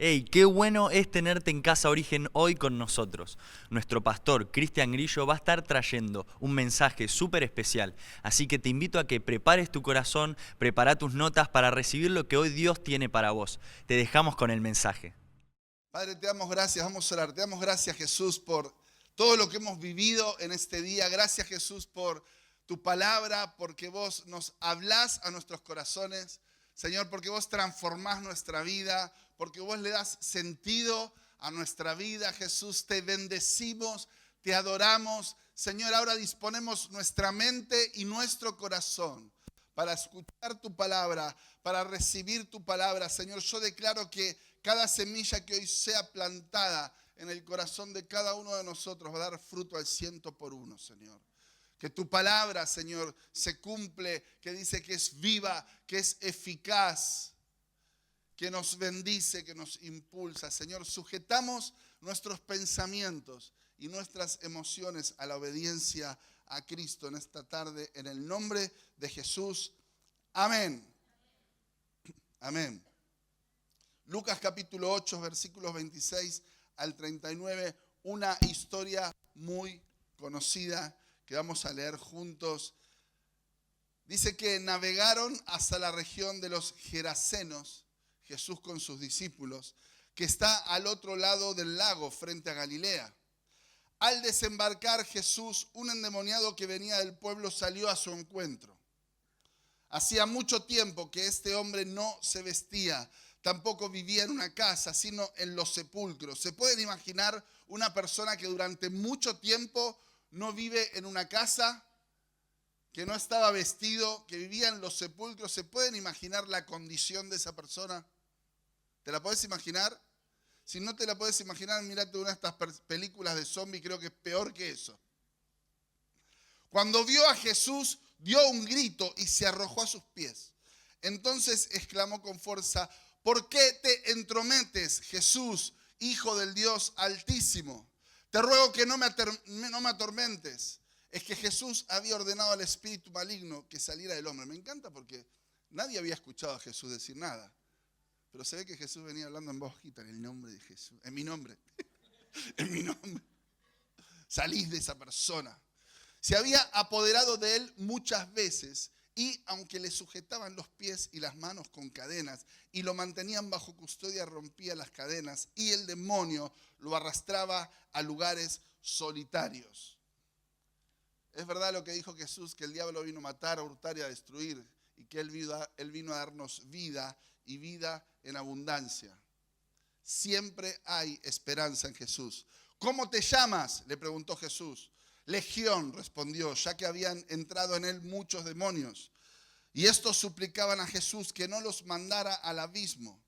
Hey, qué bueno es tenerte en Casa Origen hoy con nosotros. Nuestro pastor, Cristian Grillo, va a estar trayendo un mensaje súper especial. Así que te invito a que prepares tu corazón, prepara tus notas para recibir lo que hoy Dios tiene para vos. Te dejamos con el mensaje. Padre, te damos gracias, vamos a orar. Te damos gracias, Jesús, por todo lo que hemos vivido en este día. Gracias, Jesús, por tu palabra, porque vos nos hablás a nuestros corazones. Señor, porque vos transformás nuestra vida, porque vos le das sentido a nuestra vida. Jesús, te bendecimos, te adoramos. Señor, ahora disponemos nuestra mente y nuestro corazón para escuchar tu palabra, para recibir tu palabra. Señor, yo declaro que cada semilla que hoy sea plantada en el corazón de cada uno de nosotros va a dar fruto al 100 por 1, Señor. Que tu palabra, Señor, se cumple, que dice que es viva, que es eficaz, que nos bendice, que nos impulsa. Señor, sujetamos nuestros pensamientos y nuestras emociones a la obediencia a Cristo en esta tarde, en el nombre de Jesús. Amén. Amén. Lucas capítulo 8, versículos 26 al 39, una historia muy conocida que vamos a leer juntos. Dice que navegaron hasta la región de los Gerasenos, Jesús con sus discípulos, que está al otro lado del lago, frente a Galilea. Al desembarcar Jesús, un endemoniado que venía del pueblo salió a su encuentro. Hacía mucho tiempo que este hombre no se vestía, tampoco vivía en una casa, sino en los sepulcros. ¿Se pueden imaginar una persona que durante mucho tiempo no vive en una casa, que no estaba vestido, que vivía en los sepulcros? ¿Se pueden imaginar la condición de esa persona? ¿Te la podés imaginar? Si no te la podés imaginar, mírate una de estas películas de zombies, creo que es peor que eso. Cuando vio a Jesús, dio un grito y se arrojó a sus pies. Entonces exclamó con fuerza: ¿por qué te entrometes, Jesús, Hijo del Dios Altísimo? Te ruego que no me atormentes. Es que Jesús había ordenado al espíritu maligno que saliera del hombre. Me encanta porque nadie había escuchado a Jesús decir nada. Pero se ve que Jesús venía hablando en voz bajita, en el nombre de Jesús. En mi nombre. En mi nombre. Salís de esa persona. Se había apoderado de él muchas veces y aunque le sujetaban los pies y las manos con cadenas y lo mantenían bajo custodia, rompía las cadenas y el demonio lo arrastraba a lugares solitarios. Es verdad lo que dijo Jesús, que el diablo vino a matar, a hurtar y a destruir, y que él vino a darnos vida y vida en abundancia. Siempre hay esperanza en Jesús. ¿Cómo te llamas?, le preguntó Jesús. Legión, respondió, ya que habían entrado en él muchos demonios. Y estos suplicaban a Jesús que no los mandara al abismo.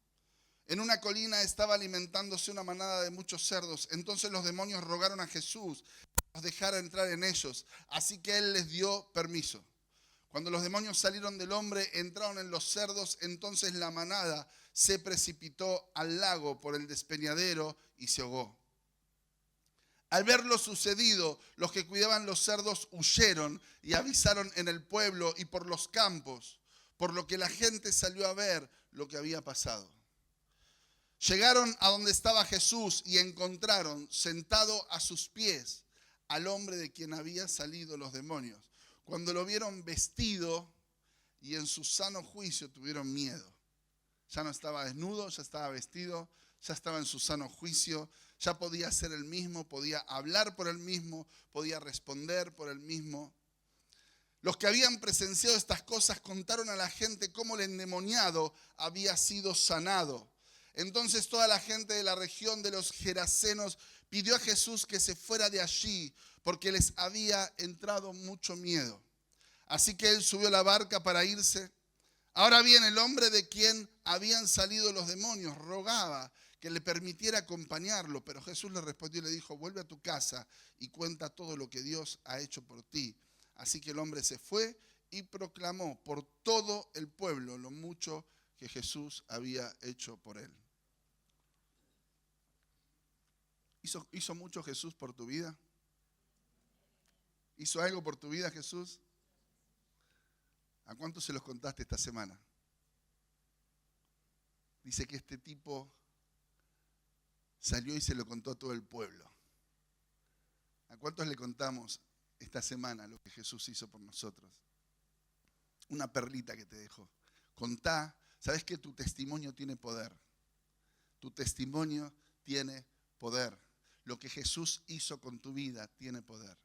En una colina estaba alimentándose una manada de muchos cerdos. Entonces los demonios rogaron a Jesús que los dejara entrar en ellos. Así que él les dio permiso. Cuando los demonios salieron del hombre, entraron en los cerdos. Entonces la manada se precipitó al lago por el despeñadero y se ahogó. Al ver lo sucedido, los que cuidaban los cerdos huyeron y avisaron en el pueblo y por los campos, por lo que la gente salió a ver lo que había pasado. Llegaron a donde estaba Jesús y encontraron sentado a sus pies al hombre de quien habían salido los demonios. Cuando lo vieron vestido y en su sano juicio, tuvieron miedo. Ya no estaba desnudo, ya estaba vestido, ya estaba en su sano juicio, ya podía ser el mismo, podía hablar por él mismo, podía responder por él mismo. Los que habían presenciado estas cosas contaron a la gente cómo el endemoniado había sido sanado. Entonces toda la gente de la región de los Gerasenos pidió a Jesús que se fuera de allí porque les había entrado mucho miedo. Así que él subió a la barca para irse. Ahora bien, el hombre de quien habían salido los demonios rogaba que le permitiera acompañarlo, pero Jesús le respondió y le dijo: vuelve a tu casa y cuenta todo lo que Dios ha hecho por ti. Así que el hombre se fue y proclamó por todo el pueblo lo mucho que Jesús había hecho por él. ¿Hizo mucho Jesús por tu vida? ¿Hizo algo por tu vida Jesús? ¿A cuántos se los contaste esta semana? Dice que este tipo salió y se lo contó a todo el pueblo. ¿A cuántos le contamos esta semana lo que Jesús hizo por nosotros? Una perlita que te dejo. Contá, ¿sabes que tu testimonio tiene poder? Tu testimonio tiene poder. Lo que Jesús hizo con tu vida tiene poder.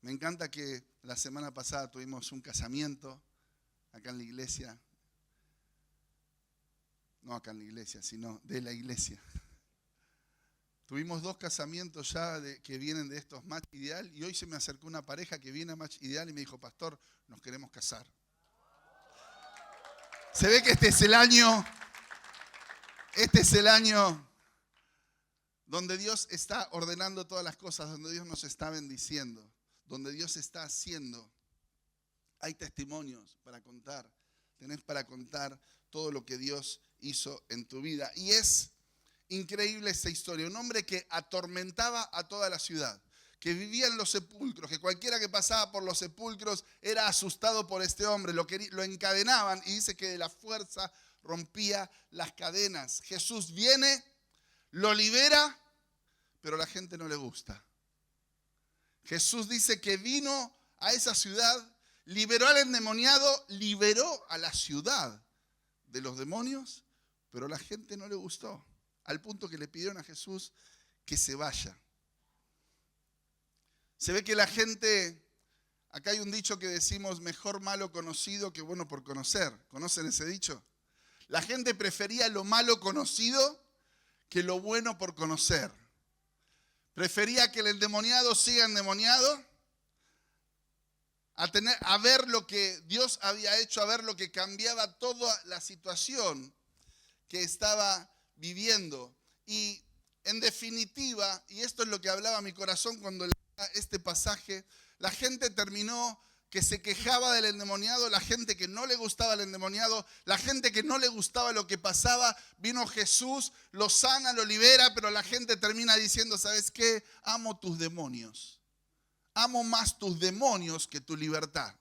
Me encanta que la semana pasada tuvimos un casamiento acá en la iglesia. No acá en la iglesia, sino de la iglesia. Tuvimos 2 casamientos ya que vienen de estos Match Ideal y hoy se me acercó una pareja que viene a Match Ideal y me dijo, pastor, nos queremos casar. Se ve que este es el año donde Dios está ordenando todas las cosas, donde Dios nos está bendiciendo, donde Dios está haciendo. Hay testimonios para contar, tenés para contar todo lo que Dios hizo en tu vida. Y es increíble esta historia. Un hombre que atormentaba a toda la ciudad, que vivía en los sepulcros, que cualquiera que pasaba por los sepulcros era asustado por este hombre. Lo encadenaban y dice que de la fuerza rompía las cadenas. Jesús viene, lo libera, pero a la gente no le gusta. Jesús dice que vino a esa ciudad, liberó al endemoniado, liberó a la ciudad de los demonios, pero a la gente no le gustó, al punto que le pidieron a Jesús que se vaya. Se ve que la gente, acá hay un dicho que decimos, mejor malo conocido que bueno por conocer. ¿Conocen ese dicho? La gente prefería lo malo conocido que lo bueno por conocer. Prefería que el endemoniado siga endemoniado a ver lo que Dios había hecho, a ver lo que cambiaba toda la situación que estaba viviendo. Y en definitiva, y esto es lo que hablaba mi corazón cuando leía este pasaje, la gente terminó que se quejaba del endemoniado, la gente que no le gustaba el endemoniado, la gente que no le gustaba lo que pasaba, vino Jesús, lo sana, lo libera, pero la gente termina diciendo, ¿sabes qué? Amo tus demonios. Amo más tus demonios que tu libertad.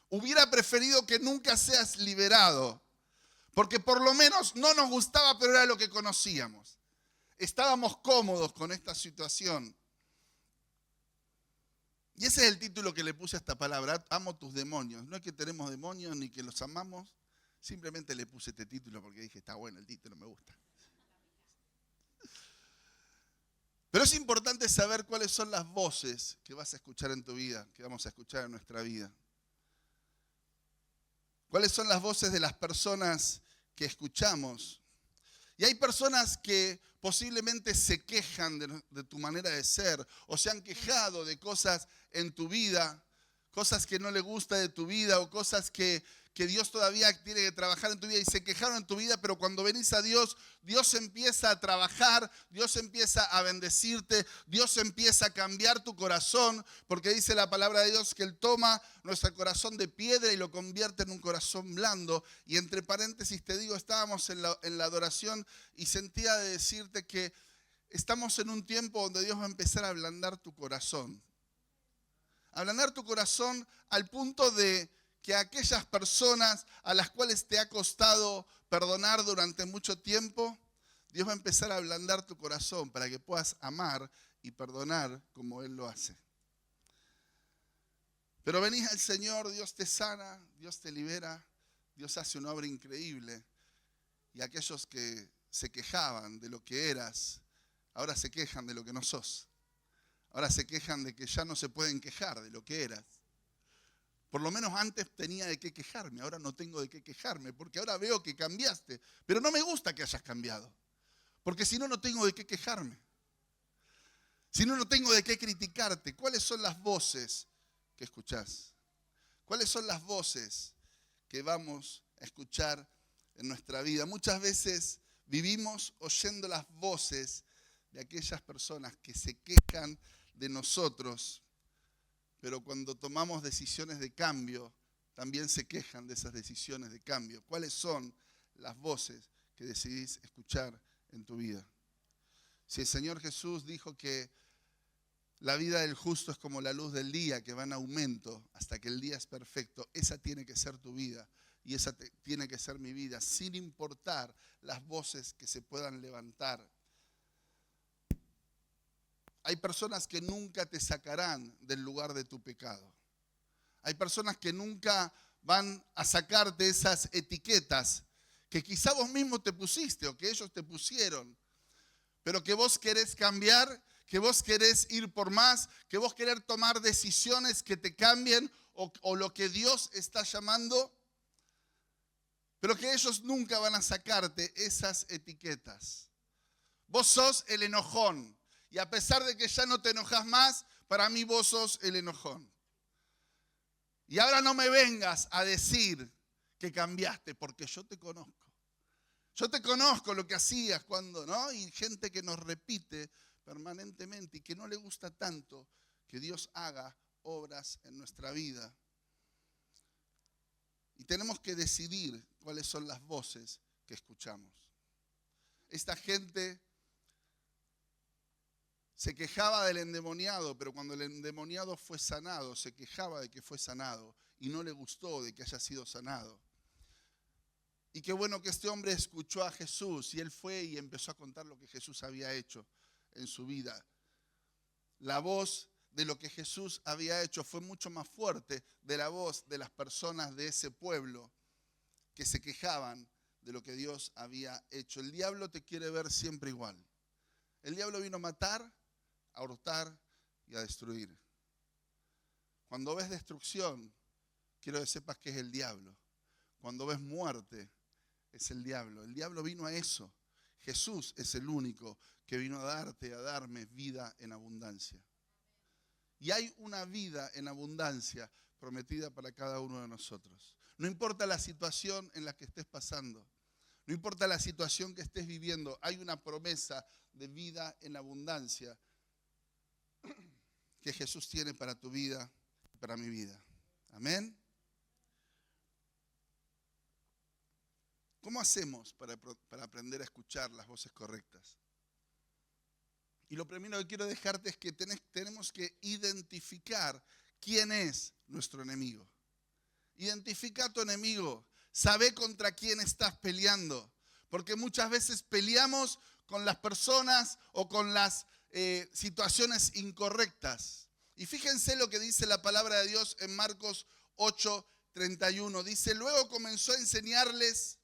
Hubiera preferido que nunca seas liberado, porque por lo menos no nos gustaba, pero era lo que conocíamos. Estábamos cómodos con esta situación. Y ese es el título que le puse a esta palabra, amo tus demonios. No es que tenemos demonios ni que los amamos, simplemente le puse este título porque dije, está bueno el título, me gusta. Pero es importante saber cuáles son las voces que vas a escuchar en tu vida, que vamos a escuchar en nuestra vida. ¿Cuáles son las voces de las personas que escuchamos? Y hay personas que posiblemente se quejan de tu manera de ser o se han quejado de cosas en tu vida, cosas que no le gusta de tu vida o cosas que Dios todavía tiene que trabajar en tu vida y se quejaron en tu vida, pero cuando venís a Dios, Dios empieza a trabajar, Dios empieza a bendecirte, Dios empieza a cambiar tu corazón, porque dice la palabra de Dios que Él toma nuestro corazón de piedra y lo convierte en un corazón blando. Y entre paréntesis te digo, estábamos en la adoración y sentía de decirte que estamos en un tiempo donde Dios va a empezar a ablandar tu corazón. Ablandar tu corazón al punto de que aquellas personas a las cuales te ha costado perdonar durante mucho tiempo, Dios va a empezar a ablandar tu corazón para que puedas amar y perdonar como Él lo hace. Pero venís al Señor, Dios te sana, Dios te libera, Dios hace una obra increíble. Y aquellos que se quejaban de lo que eras, ahora se quejan de lo que no sos. Ahora se quejan de que ya no se pueden quejar de lo que eras. Por lo menos antes tenía de qué quejarme, ahora no tengo de qué quejarme, porque ahora veo que cambiaste. Pero no me gusta que hayas cambiado, porque si no, no tengo de qué quejarme. Si no, no tengo de qué criticarte. ¿Cuáles son las voces que escuchás? ¿Cuáles son las voces que vamos a escuchar en nuestra vida? Muchas veces vivimos oyendo las voces de aquellas personas que se quejan de nosotros, pero cuando tomamos decisiones de cambio, también se quejan de esas decisiones de cambio. ¿Cuáles son las voces que decidís escuchar en tu vida? Si el Señor Jesús dijo que la vida del justo es como la luz del día, que va en aumento hasta que el día es perfecto, esa tiene que ser tu vida. y esa tiene que ser mi vida, sin importar las voces que se puedan levantar. Hay personas que nunca te sacarán del lugar de tu pecado. Hay personas que nunca van a sacarte esas etiquetas que quizá vos mismo te pusiste o que ellos te pusieron, pero que vos querés cambiar, que vos querés ir por más, que vos querés tomar decisiones que te cambien o lo que Dios está llamando, pero que ellos nunca van a sacarte esas etiquetas. Vos sos el enojón y a pesar de que ya no te enojas más, para mí vos sos el enojón. Y ahora no me vengas a decir que cambiaste porque yo te conozco. Yo te conozco lo que hacías cuando, ¿no? Y gente que nos repite permanentemente y que no le gusta tanto que Dios haga obras en nuestra vida. Y tenemos que decidir cuáles son las voces que escuchamos. Esta gente se quejaba del endemoniado, pero cuando el endemoniado fue sanado, se quejaba de que fue sanado y no le gustó de que haya sido sanado. Y qué bueno que este hombre escuchó a Jesús y él fue y empezó a contar lo que Jesús había hecho en su vida. La voz de lo que Jesús había hecho fue mucho más fuerte de la voz de las personas de ese pueblo que se quejaban de lo que Dios había hecho. El diablo te quiere ver siempre igual. El diablo vino a matar, a hurtar y a destruir. Cuando ves destrucción, quiero que sepas que es el diablo. Cuando ves muerte, es el diablo. El diablo vino a eso. Jesús es el único que vino a darte, a darme vida en abundancia. Y hay una vida en abundancia prometida para cada uno de nosotros. No importa la situación en la que estés pasando, no importa la situación que estés viviendo, hay una promesa de vida en abundancia que Jesús tiene para tu vida y para mi vida. Amén. ¿Cómo hacemos para aprender a escuchar las voces correctas? Y lo primero que quiero dejarte es que tenemos que identificar quién es nuestro enemigo. Identifica a tu enemigo. Sabe contra quién estás peleando. Porque muchas veces peleamos con las personas o con las situaciones incorrectas. Y fíjense lo que dice la palabra de Dios en Marcos 8:31. Dice, luego comenzó a enseñarles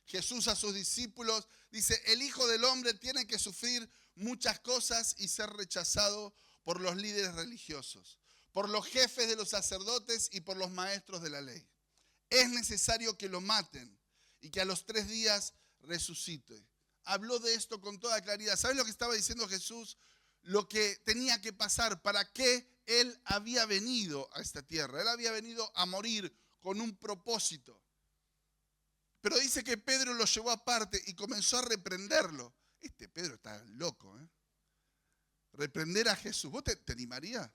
Jesús a sus discípulos. Dice, el Hijo del Hombre tiene que sufrir muchas cosas y ser rechazado por los líderes religiosos, por los jefes de los sacerdotes y por los maestros de la ley. Es necesario que lo maten y que a los 3 días resucite. Habló de esto con toda claridad. ¿Sabes lo que estaba diciendo Jesús? Lo que tenía que pasar, para qué Él había venido a esta tierra. Él había venido a morir con un propósito. Pero dice que Pedro lo llevó aparte y comenzó a reprenderlo. Este Pedro está loco, ¿eh? Reprender a Jesús. ¿Vos te animarías?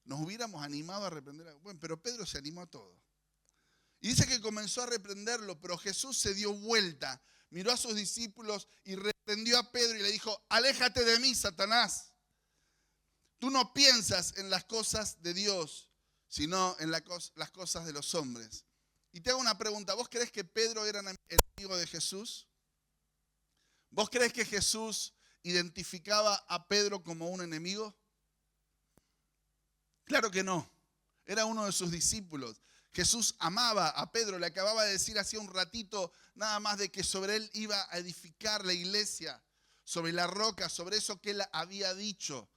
Nos hubiéramos animado a reprender a... Bueno, pero Pedro se animó a todo. Y dice que comenzó a reprenderlo, pero Jesús se dio vuelta, miró a sus discípulos y reprendió a Pedro y le dijo, aléjate de mí, Satanás. Tú no piensas en las cosas de Dios, sino en las cosas de los hombres. Y te hago una pregunta, ¿vos crees que Pedro era enemigo de Jesús? ¿Vos crees que Jesús identificaba a Pedro como un enemigo? Claro que no. Era uno de sus discípulos. Jesús amaba a Pedro. Le acababa de decir hace un ratito nada más de que sobre él iba a edificar la iglesia, sobre la roca, sobre eso que él había dicho.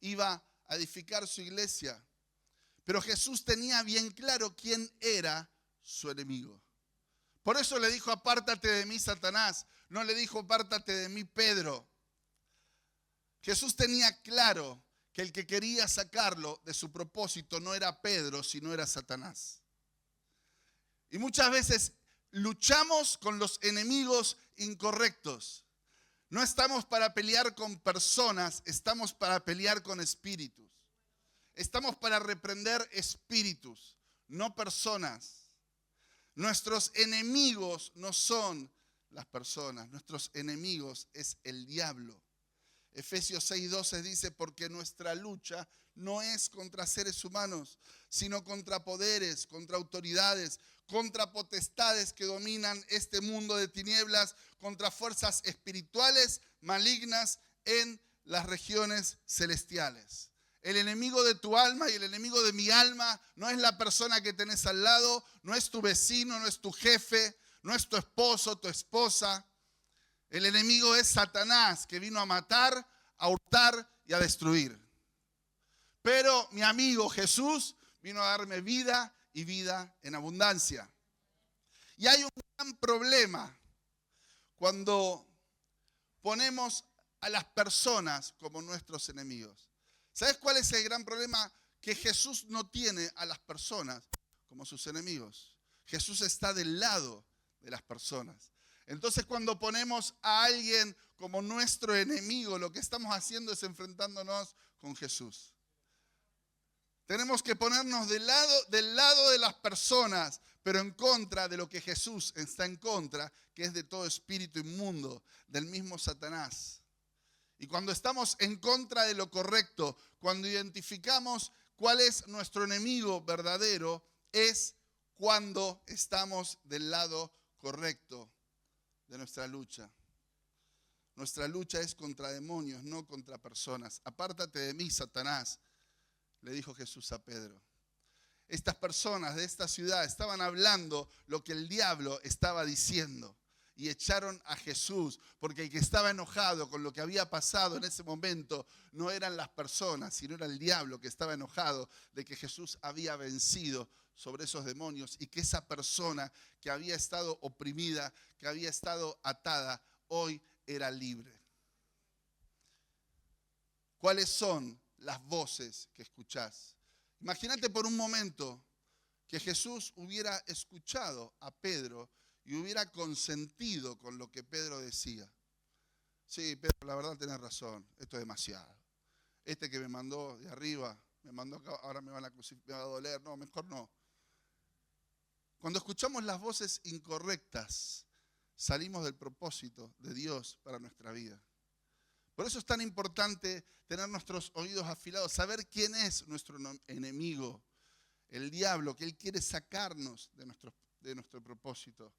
Iba a edificar su iglesia. Pero Jesús tenía bien claro quién era su enemigo. Por eso le dijo, apártate de mí, Satanás. No le dijo, apártate de mí, Pedro. Jesús tenía claro que el que quería sacarlo de su propósito no era Pedro, sino era Satanás. Y muchas veces luchamos con los enemigos incorrectos. No estamos para pelear con personas, estamos para pelear con espíritus. Estamos para reprender espíritus, no personas. Nuestros enemigos no son las personas, nuestros enemigos es el diablo. Efesios 6:12 dice, porque nuestra lucha no es contra seres humanos, sino contra poderes, contra autoridades, contra potestades que dominan este mundo de tinieblas, contra fuerzas espirituales malignas en las regiones celestiales. El enemigo de tu alma y el enemigo de mi alma no es la persona que tenés al lado, no es tu vecino, no es tu jefe, no es tu esposo, tu esposa. El enemigo es Satanás, que vino a matar, a hurtar y a destruir. Pero mi amigo Jesús vino a darme vida y vida en abundancia. Y hay un gran problema cuando ponemos a las personas como nuestros enemigos. ¿Sabes cuál es el gran problema? Que Jesús no tiene a las personas como sus enemigos. Jesús está del lado de las personas. Entonces, cuando ponemos a alguien como nuestro enemigo, lo que estamos haciendo es enfrentándonos con Jesús. Tenemos que ponernos del lado de las personas, pero en contra de lo que Jesús está en contra, que es de todo espíritu inmundo, del mismo Satanás. Y cuando estamos en contra de lo correcto, cuando identificamos cuál es nuestro enemigo verdadero, es cuando estamos del lado correcto de nuestra lucha. Nuestra lucha es contra demonios, no contra personas. Apártate de mí, Satanás, le dijo Jesús a Pedro. Estas personas de esta ciudad estaban hablando lo que el diablo estaba diciendo. Y echaron a Jesús, porque el que estaba enojado con lo que había pasado en ese momento no eran las personas, sino era el diablo que estaba enojado de que Jesús había vencido sobre esos demonios y que esa persona que había estado oprimida, que había estado atada, hoy era libre. ¿Cuáles son las voces que escuchás? Imagínate por un momento que Jesús hubiera escuchado a Pedro y hubiera consentido con lo que Pedro decía. Sí, Pedro, la verdad tenés razón, esto es demasiado. Este que me mandó de arriba, me mandó acá, ahora me va a doler, no, mejor no. Cuando escuchamos las voces incorrectas, salimos del propósito de Dios para nuestra vida. Por eso es tan importante tener nuestros oídos afilados, saber quién es nuestro enemigo, el diablo, que él quiere sacarnos de nuestro propósito.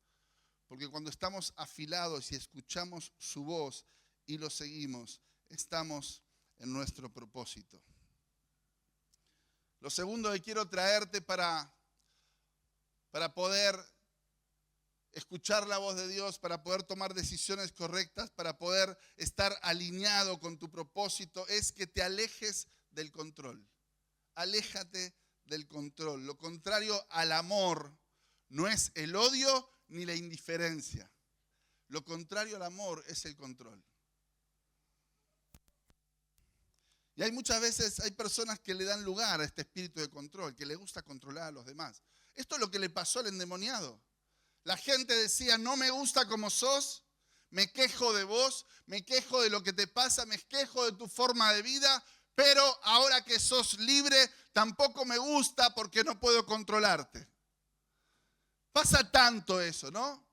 Porque cuando estamos afilados y escuchamos su voz y lo seguimos, estamos en nuestro propósito. Lo segundo que quiero traerte para poder escuchar la voz de Dios, para poder tomar decisiones correctas, para poder estar alineado con tu propósito, es que te alejes del control. Aléjate del control. Lo contrario al amor no es el odio ni la indiferencia. Lo contrario al amor es el control. Y hay muchas veces, hay personas que le dan lugar a este espíritu de control, que le gusta controlar a los demás. Esto es lo que le pasó al endemoniado. La gente decía, no me gusta como sos, me quejo de vos, me quejo de lo que te pasa, me quejo de tu forma de vida, pero ahora que sos libre, tampoco me gusta porque no puedo controlarte. Pasa tanto eso, ¿no?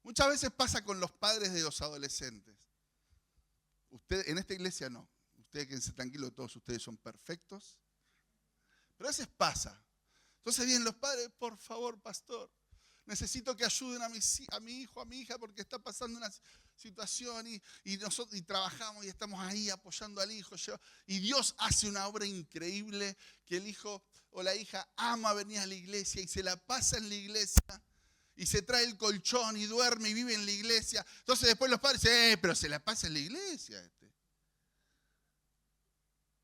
Muchas veces pasa con los padres de los adolescentes. Usted, en esta iglesia no. Ustedes quédense tranquilos, todos ustedes son perfectos. Pero a veces pasa. Entonces vienen los padres, por favor, pastor, necesito que ayuden a mi hijo, a mi hija, porque está pasando una situación y nosotros trabajamos y estamos ahí apoyando al hijo. Y Dios hace una obra increíble que el hijo o la hija ama venir a la iglesia y se la pasa en la iglesia y se trae el colchón y duerme y vive en la iglesia. Entonces después los padres dicen, pero se la pasa en la iglesia.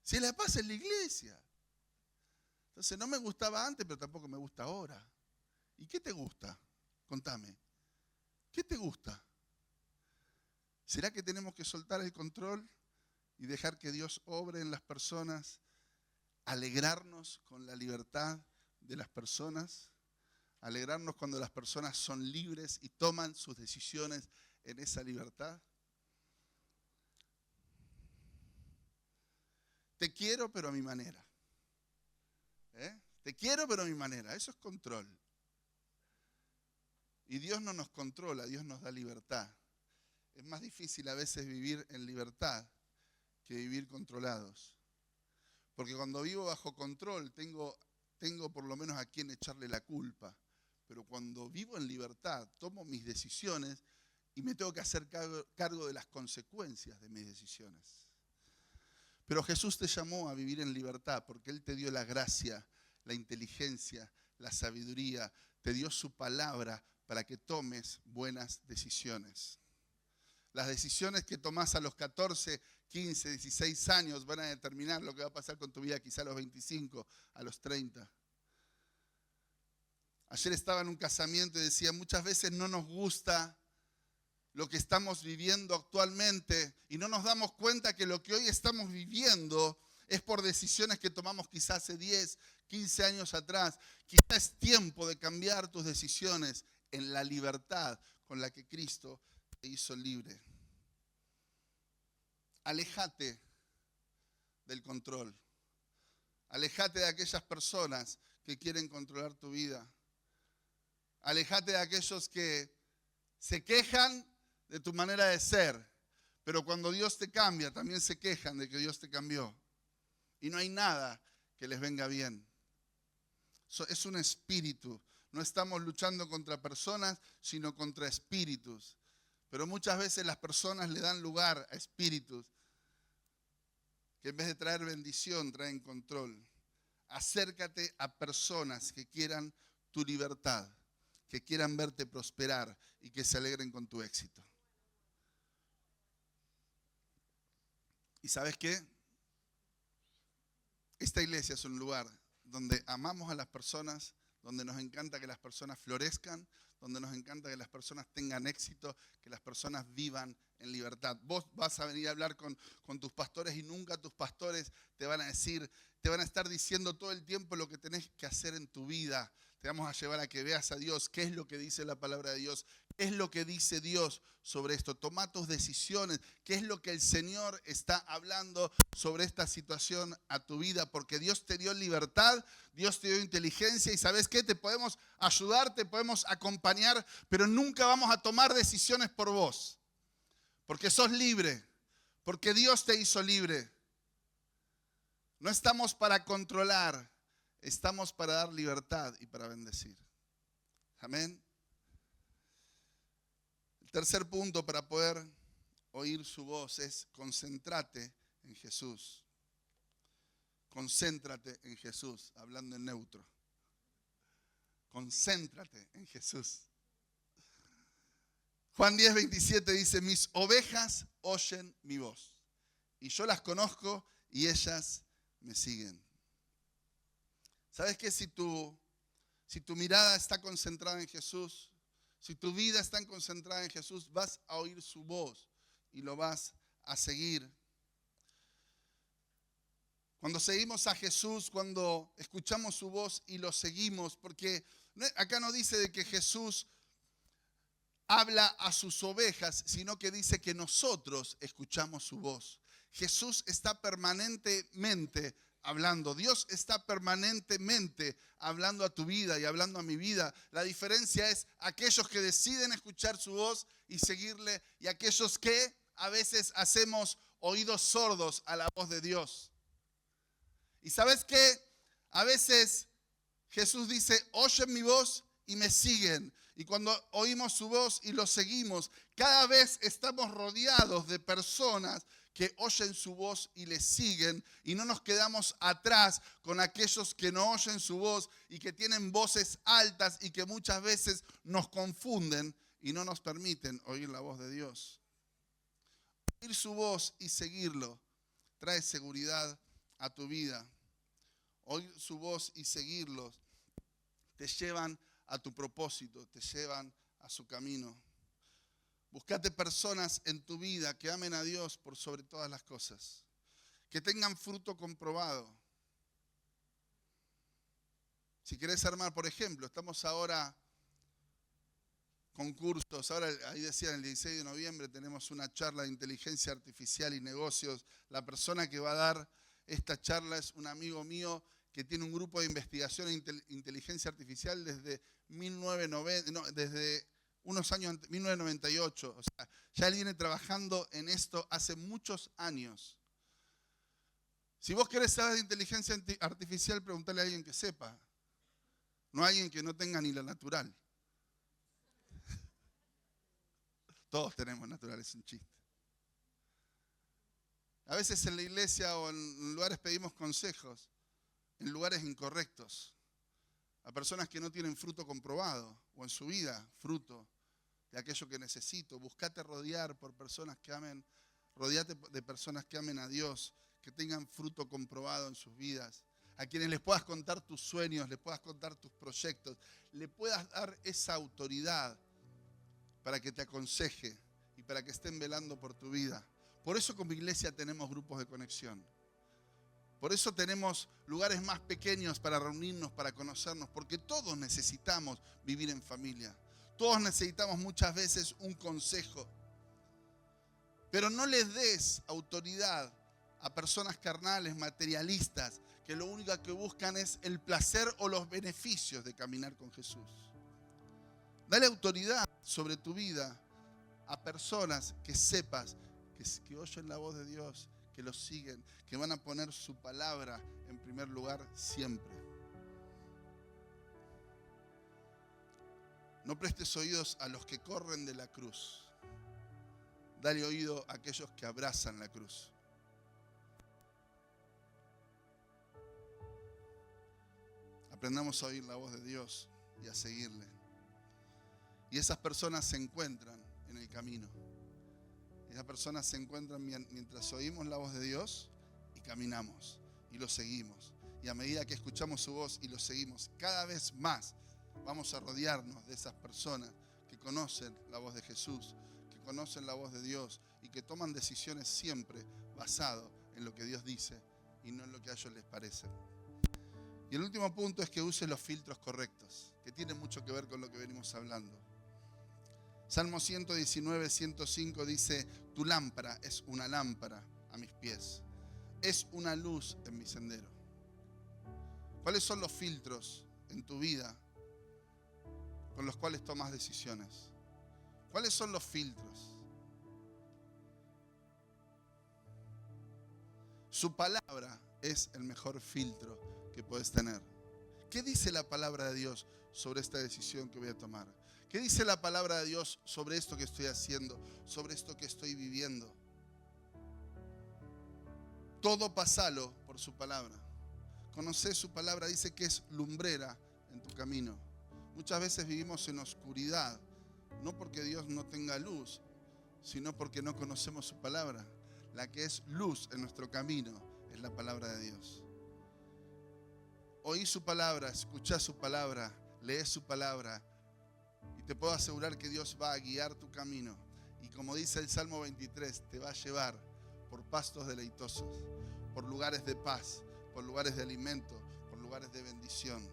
Se la pasa en la iglesia. Entonces no me gustaba antes, pero tampoco me gusta ahora. ¿Y qué te gusta? Contame. ¿Qué te gusta? ¿Será que tenemos que soltar el control y dejar que Dios obre en las personas? Alegrarnos con la libertad de las personas. Alegrarnos cuando las personas son libres y toman sus decisiones en esa libertad. Te quiero, pero a mi manera. Te quiero, pero a mi manera. Eso es control. Y Dios no nos controla, Dios nos da libertad. Es más difícil a veces vivir en libertad que vivir controlados. Porque cuando vivo bajo control tengo por lo menos a quien echarle la culpa. Pero cuando vivo en libertad, tomo mis decisiones y me tengo que hacer cargo de las consecuencias de mis decisiones. Pero Jesús te llamó a vivir en libertad porque Él te dio la gracia, la inteligencia, la sabiduría, te dio su palabra para que tomes buenas decisiones. Las decisiones que tomás a los 14, 15, 16 años van a determinar lo que va a pasar con tu vida quizá a los 25, a los 30. Ayer estaba en un casamiento y decía, muchas veces no nos gusta lo que estamos viviendo actualmente y no nos damos cuenta que lo que hoy estamos viviendo es por decisiones que tomamos quizás hace 10, 15 años atrás. Quizás es tiempo de cambiar tus decisiones en la libertad con la que Cristo te hizo libre. Aléjate del control. Aléjate de aquellas personas que quieren controlar tu vida. Aléjate de aquellos que se quejan de tu manera de ser, pero cuando Dios te cambia, también se quejan de que Dios te cambió. Y no hay nada que les venga bien. Es un espíritu. No estamos luchando contra personas, sino contra espíritus. Pero muchas veces las personas le dan lugar a espíritus que en vez de traer bendición, traen control. Acércate a personas que quieran tu libertad, que quieran verte prosperar y que se alegren con tu éxito. ¿Y sabes qué? Esta iglesia es un lugar donde amamos a las personas, donde nos encanta que las personas florezcan, donde nos encanta que las personas tengan éxito, que las personas vivan en libertad. Vos vas a venir a hablar con tus pastores y nunca tus pastores te van a decir, te van a estar diciendo todo el tiempo lo que tenés que hacer en tu vida. Te vamos a llevar a que veas a Dios, qué es lo que dice la palabra de Dios, qué es lo que dice Dios sobre esto. Toma tus decisiones, qué es lo que el Señor está hablando sobre esta situación a tu vida, porque Dios te dio libertad, Dios te dio inteligencia y ¿sabes qué? Te podemos ayudar, te podemos acompañar, pero nunca vamos a tomar decisiones por vos, porque sos libre, porque Dios te hizo libre. No estamos para controlar, estamos para dar libertad y para bendecir. Amén. El tercer punto para poder oír su voz es concéntrate en Jesús. Concéntrate en Jesús, hablando en neutro. Concéntrate en Jesús. Juan 10:27 dice, mis ovejas oyen mi voz y yo las conozco y ellas me siguen. ¿Sabes qué? Si tu mirada está concentrada en Jesús, si tu vida está concentrada en Jesús, vas a oír su voz y lo vas a seguir. Cuando seguimos a Jesús, cuando escuchamos su voz y lo seguimos, porque acá no dice de que Jesús habla a sus ovejas, sino que dice que nosotros escuchamos su voz. Jesús está permanentemente hablando. Dios está permanentemente hablando a tu vida y hablando a mi vida. La diferencia es aquellos que deciden escuchar su voz y seguirle y aquellos que a veces hacemos oídos sordos a la voz de Dios. Y ¿sabes qué? A veces Jesús dice, oyen mi voz y me siguen. Y cuando oímos su voz y lo seguimos, cada vez estamos rodeados de personas que oyen su voz y le siguen y no nos quedamos atrás con aquellos que no oyen su voz y que tienen voces altas y que muchas veces nos confunden y no nos permiten oír la voz de Dios. Oír su voz y seguirlo trae seguridad a tu vida. Oír su voz y seguirlos te llevan a tu propósito, te llevan a su camino. Búscate personas en tu vida que amen a Dios por sobre todas las cosas, que tengan fruto comprobado. Si querés armar, por ejemplo, estamos ahora con cursos, ahora ahí decían el 16 de noviembre tenemos una charla de inteligencia artificial y negocios. La persona que va a dar esta charla es un amigo mío que tiene un grupo de investigación en inteligencia artificial desde 1990, desde unos años antes, 1998. O sea, ya él viene trabajando en esto hace muchos años. Si vos querés saber de inteligencia artificial, preguntale a alguien que sepa. No a alguien que no tenga ni la natural. Todos tenemos natural, es un chiste. A veces en la iglesia o en lugares pedimos consejos, en lugares incorrectos, a personas que no tienen fruto comprobado, o en su vida fruto de aquello que necesito. Buscate rodear por personas que amen, rodeate de personas que amen a Dios, que tengan fruto comprobado en sus vidas, a quienes les puedas contar tus sueños, les puedas contar tus proyectos, le puedas dar esa autoridad para que te aconseje y para que estén velando por tu vida. Por eso como iglesia tenemos grupos de conexión. Por eso tenemos lugares más pequeños para reunirnos, para conocernos, porque todos necesitamos vivir en familia. Todos necesitamos muchas veces un consejo. Pero no les des autoridad a personas carnales, materialistas, que lo único que buscan es el placer o los beneficios de caminar con Jesús. Dale autoridad sobre tu vida a personas que sepas que oyen la voz de Dios, que lo siguen, que van a poner su palabra en primer lugar siempre. No prestes oídos a los que corren de la cruz. Dale oído a aquellos que abrazan la cruz. Aprendamos a oír la voz de Dios y a seguirle. Y esas personas se encuentran en el camino. Esas personas se encuentran mientras oímos la voz de Dios y caminamos y lo seguimos. Y a medida que escuchamos su voz y lo seguimos, cada vez más vamos a rodearnos de esas personas que conocen la voz de Jesús, que conocen la voz de Dios y que toman decisiones siempre basado en lo que Dios dice y no en lo que a ellos les parece. Y el último punto es que use los filtros correctos, que tienen mucho que ver con lo que venimos hablando. Salmo 119, 105 dice: tu lámpara es una lámpara a mis pies, es una luz en mi sendero. ¿Cuáles son los filtros en tu vida con los cuales tomas decisiones? ¿Cuáles son los filtros? Su palabra es el mejor filtro que puedes tener. ¿Qué dice la palabra de Dios sobre esta decisión que voy a tomar? ¿Qué dice la palabra de Dios sobre esto que estoy haciendo, sobre esto que estoy viviendo? Todo pasalo por su palabra. Conocer su palabra, dice que es lumbrera en tu camino. Muchas veces vivimos en oscuridad, no porque Dios no tenga luz, sino porque no conocemos su palabra. La que es luz en nuestro camino es la palabra de Dios. Oí su palabra, escuchá su palabra, leé su palabra y te puedo asegurar que Dios va a guiar tu camino. Y como dice el Salmo 23, te va a llevar por pastos deleitosos, por lugares de paz, por lugares de alimento, por lugares de bendición.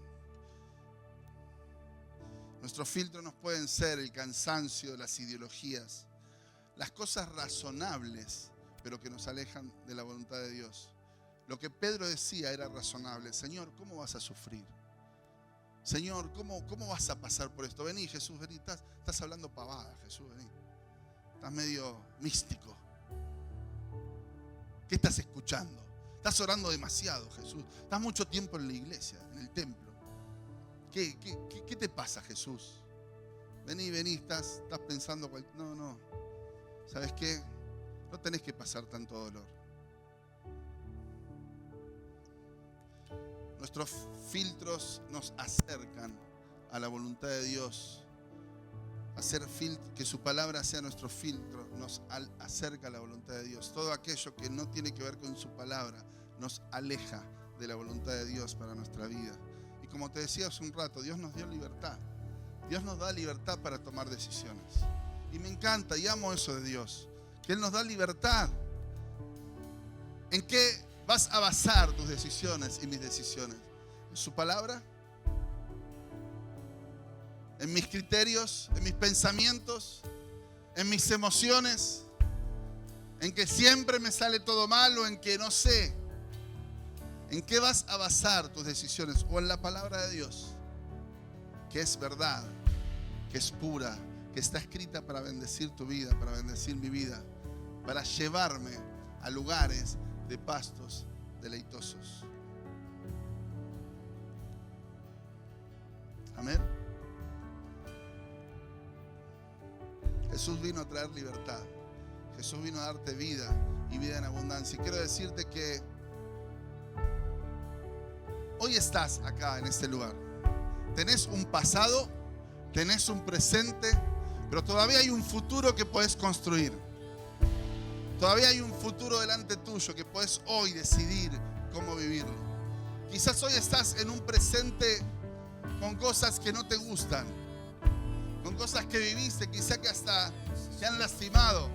Nuestros filtros nos pueden ser el cansancio, las ideologías, las cosas razonables, pero que nos alejan de la voluntad de Dios. Lo que Pedro decía era razonable. Señor, ¿cómo vas a sufrir? Señor, ¿cómo vas a pasar por esto? Vení, Jesús, vení. Estás hablando pavada, Jesús, vení. Estás medio místico. ¿Qué estás escuchando? Estás orando demasiado, Jesús. Estás mucho tiempo en la iglesia, en el templo. ¿Qué te pasa, Jesús? Vení, estás pensando... No. ¿Sabes qué? No tenés que pasar tanto dolor. Nuestros filtros nos acercan a la voluntad de Dios. Que su palabra sea nuestro filtro nos acerca a la voluntad de Dios. Todo aquello que no tiene que ver con su palabra nos aleja de la voluntad de Dios para nuestra vida. Y como te decía hace un rato, Dios nos dio libertad. Dios nos da libertad para tomar decisiones. Y me encanta y amo eso de Dios, que Él nos da libertad. ¿En qué vas a basar tus decisiones y mis decisiones? ¿En su palabra? ¿En mis criterios? ¿En mis pensamientos? ¿En mis emociones? ¿En que siempre me sale todo mal o en que no sé? ¿En qué vas a basar tus decisiones? ¿O en la palabra de Dios? Que es verdad, que es pura, que está escrita para bendecir tu vida, para bendecir mi vida, para llevarme a lugares de pastos deleitosos. Amén. Jesús vino a traer libertad. Jesús vino a darte vida y vida en abundancia. Y quiero decirte que hoy estás acá en este lugar. Tenés un pasado, tenés un presente, pero todavía hay un futuro que puedes construir. Todavía hay un futuro delante tuyo que puedes hoy decidir cómo vivirlo. Quizás hoy estás en un presente con cosas que no te gustan, con cosas que viviste, quizás que hasta te han lastimado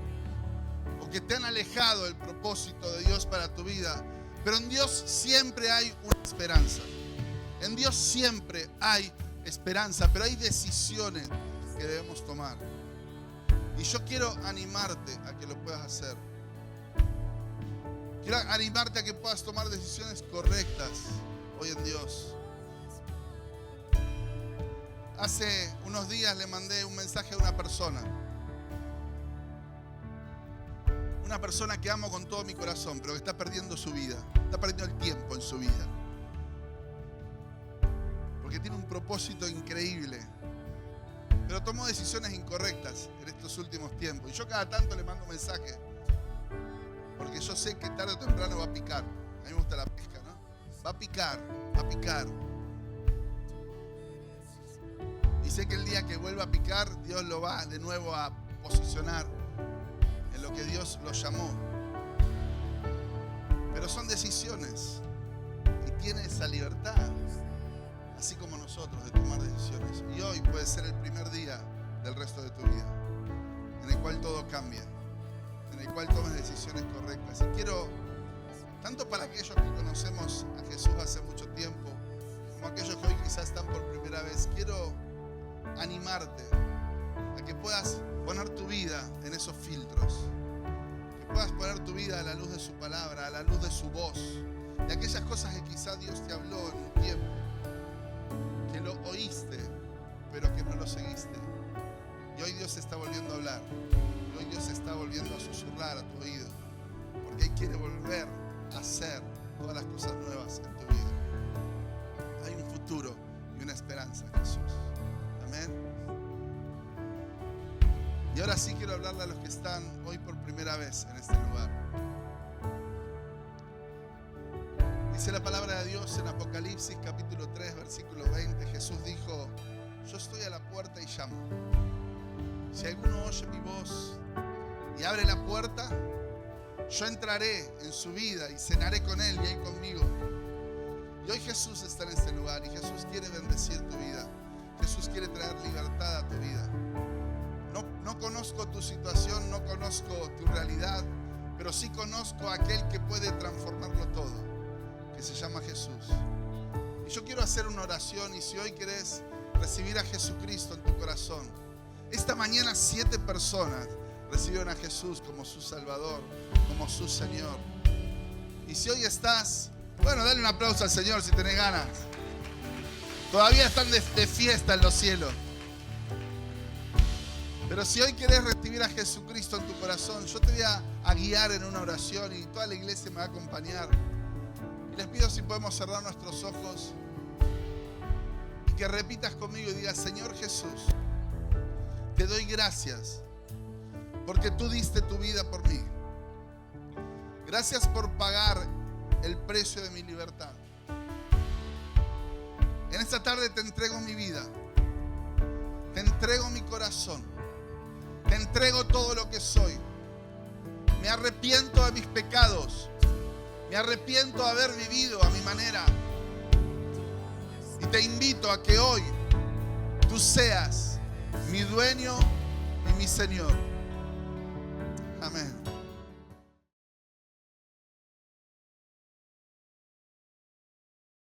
o que te han alejado del propósito de Dios para tu vida. Pero en Dios siempre hay una esperanza. En Dios siempre hay esperanza, pero hay decisiones que debemos tomar. Y yo quiero animarte a que lo puedas hacer. Quiero animarte a que puedas tomar decisiones correctas hoy en Dios. Hace unos días le mandé un mensaje a una persona. Una persona que amo con todo mi corazón, pero que está perdiendo su vida. Está perdiendo el tiempo en su vida. Porque tiene un propósito increíble. Pero tomó decisiones incorrectas en estos últimos tiempos. Y yo cada tanto le mando un mensaje. Porque yo sé que tarde o temprano va a picar. A mí me gusta la pesca, ¿no? Va a picar, va a picar. Y sé que el día que vuelva a picar, Dios lo va de nuevo a posicionar en lo que Dios lo llamó. Pero son decisiones. Y tiene esa libertad, así como nosotros, de tomar decisiones. Y hoy puede ser el primer día del resto de tu vida, en el cual todo cambia, en el cual tomes decisiones correctas. Y quiero, tanto para aquellos que conocemos a Jesús hace mucho tiempo, como aquellos que hoy quizás están por primera vez, quiero animarte a que puedas poner tu vida en esos filtros, que puedas poner tu vida a la luz de su palabra, a la luz de su voz, de aquellas cosas que quizás Dios te habló en un tiempo, que lo oíste, pero que no lo seguiste. Y hoy Dios está volviendo a hablar, y hoy Dios está volviendo a susurrar a tu oído, porque Él quiere volver a hacer todas las cosas nuevas en tu vida. Hay un futuro y una esperanza en Jesús. Amén. Y ahora sí quiero hablarle a los que están hoy por primera vez en este lugar. Dice la palabra de Dios en Apocalipsis capítulo 3 versículo 20. Jesús dijo: yo estoy a la puerta y llamo. Si alguno oye mi voz y abre la puerta, yo entraré en su vida y cenaré con él y él conmigo. Y hoy Jesús está en este lugar y Jesús quiere bendecir tu vida. Jesús quiere traer libertad a tu vida. No conozco tu situación, no conozco tu realidad, pero sí conozco a aquel que puede transformarlo todo, que se llama Jesús. Y yo quiero hacer una oración, y si hoy querés recibir a Jesucristo en tu corazón, esta mañana 7 personas recibieron a Jesús como su Salvador, como su Señor. Y si hoy estás, bueno, dale un aplauso al Señor si tenés ganas. Todavía están de fiesta en los cielos. Pero si hoy querés recibir a Jesucristo en tu corazón, yo te voy a guiar en una oración y toda la iglesia me va a acompañar. Y les pido si podemos cerrar nuestros ojos y que repitas conmigo y digas: Señor Jesús, te doy gracias porque tú diste tu vida por mí. Gracias por pagar el precio de mi libertad. En esta tarde te entrego mi vida, te entrego mi corazón, te entrego todo lo que soy. Me arrepiento de mis pecados, me arrepiento de haber vivido a mi manera. Y te invito a que hoy tú seas mi dueño y mi Señor. Amén.